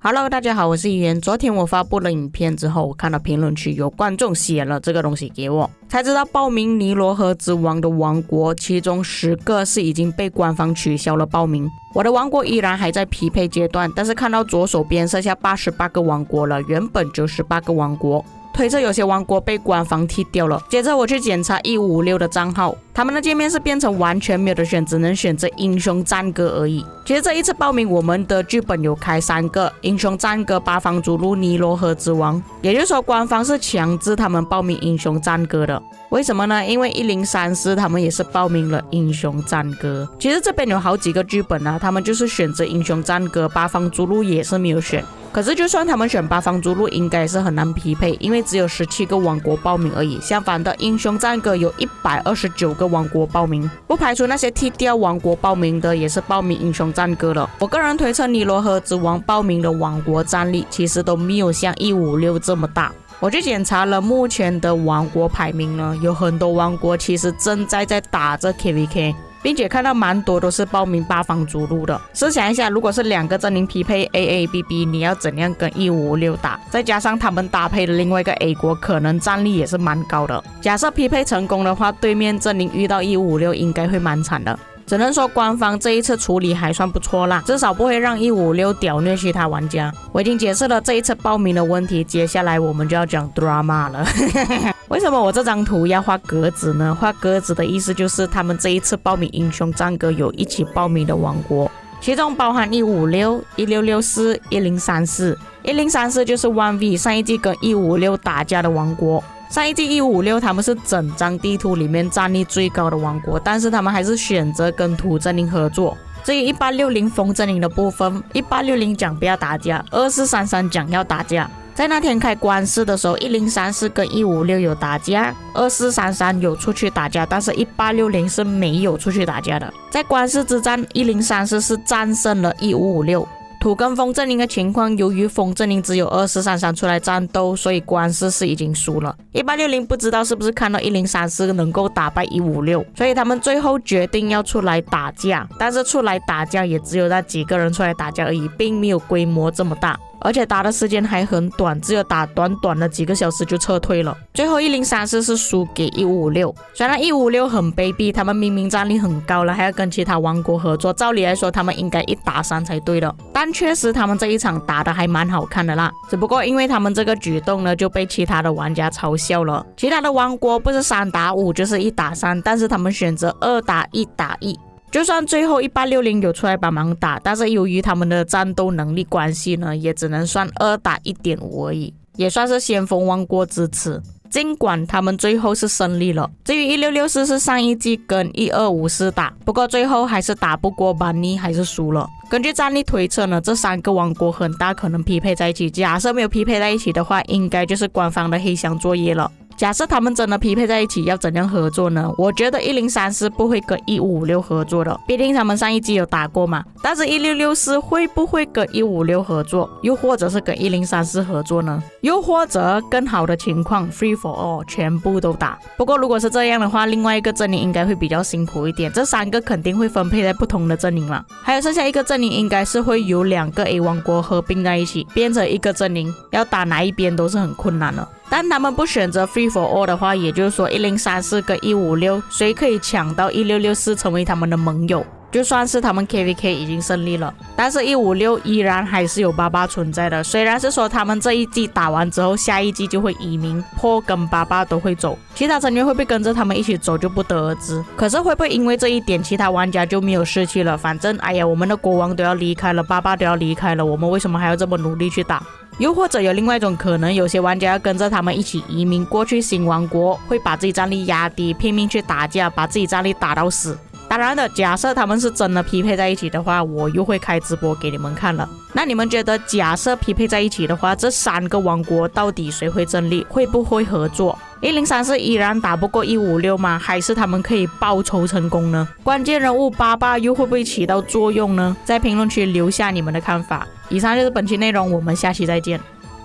Hello， 大家好，我是怡言。昨天我发布了影片之后，我看到评论区有观众写了这个东西给我，才知道报名尼罗河之王的王国，其中10个是已经被官方取消了报名。我的王国依然还在匹配阶段，但是看到左手边剩下88个王国了，原本98个王国。推测有些王国被官方踢掉了。接着我去检查1556的账号，他们的界面是变成完全没有的选，只能选择英雄战歌而已。其实这一次报名，我们的剧本有开3个英雄战歌八方逐鹿尼罗河之王，也就是说官方是强制他们报名英雄战歌的。为什么呢？因为1034他们也是报名了英雄战歌。其实这边有好几个剧本啊，他们就是选择英雄战歌，八方逐鹿也是没有选。可是就算他们选八方逐鹿，应该是很难匹配，因为只有17个王国报名而已。相反的，英雄战歌有129个王国报名，不排除那些踢掉王国报名的也是报名英雄战歌了。我个人推测尼罗河之王报名的王国战力其实都没有像156这么大。我去检查了目前的王国排名呢，有很多王国其实正在打着 KVK， 并且看到蛮多都是报名八方逐鹿的。试想一下，如果是2个阵营匹配 AABB， 你要怎样跟1556打？再加上他们搭配的另外一个 A 国，可能战力也是蛮高的。假设匹配成功的话，对面阵营遇到1556应该会蛮惨的。只能说官方这一次处理还算不错啦，至少不会让156屌虐其他玩家。我已经解释了这一次报名的问题，接下来我们就要讲 drama 了。为什么我这张图要画格子呢？画格子的意思就是他们这一次报名英雄战歌有一起报名的王国，其中包含156、1664、1034。1034就是 1V 上一季跟156打架的王国。上一季156他们是整张地图里面战力最高的王国，但是他们还是选择跟土阵营合作。至于1860风阵营的部分，1860讲不要打架，2433讲要打架。在那天开官司的时候，1034跟156有打架，2433有出去打架，但是1860是没有出去打架的。在官司之战，1034是战胜了1556。土跟风阵营的情况，由于风阵营只有2433出来战斗，所以官司是已经输了。1860不知道是不是看到1034能够打败156，所以他们最后决定要出来打架。但是出来打架也只有那几个人出来打架而已，并没有规模这么大。而且打的时间还很短，只有打短短的几个小时就撤退了。最后1034是输给1556，虽然156很卑鄙，他们明明战力很高了，还要跟其他王国合作，照理来说他们应该1打3才对的。但确实他们这一场打的还蛮好看的啦，只不过因为他们这个举动呢，就被其他的玩家嘲笑了。其他的王国不是3打5就是1打3，但是他们选择2打1打1。就算最后1860有出来帮忙打，但是由于他们的战斗能力关系呢，也只能算2打 1.5 而已，也算是先锋王国之耻。尽管他们最后是胜利了。至于1664是上一季跟1254打，不过最后还是打不过班尼，还是输了。根据战力推测呢，这3个王国很大可能匹配在一起。假设没有匹配在一起的话，应该就是官方的黑箱作业了。假设他们真的匹配在一起，要怎样合作呢？我觉得1034不会跟1556合作的，毕竟他们上一季有打过嘛。但是1664会不会跟156合作？又或者是跟1034合作呢？又或者更好的情况 free for all 全部都打。不过如果是这样的话，另外一个阵营应该会比较辛苦一点，这3个肯定会分配在不同的阵营了。还有剩下一个阵营应该是会有2个 A 王国合并在一起，变成一个阵营，要打哪一边都是很困难的。但他们不选择 free for all 的话，也就是说1034跟156谁可以抢到1664成为他们的盟友，就算是他们 KVK 已经胜利了。但是156依然还是有爸存在的，虽然是说他们这一季打完之后，下一季就会移民，破跟爸都会走，其他成员会不会跟着他们一起走就不得而知。可是会不会因为这一点其他玩家就没有士气了？反正哎呀，我们的国王都要离开了，爸都要离开了，我们为什么还要这么努力去打？又或者有另外一种可能，有些玩家要跟着他们一起移民过去新王国，会把自己战力压低，拼命去打架，把自己战力打到死。当然的，假设他们是真的匹配在一起的话，我又会开直播给你们看了。那你们觉得假设匹配在一起的话，这3个王国到底谁会胜利？会不会合作？1034依然打不过156吗？还是他们可以报仇成功呢？关键人物爸又会不会起到作用呢？在评论区留下你们的看法。以上就是本期内容，我们下期再见。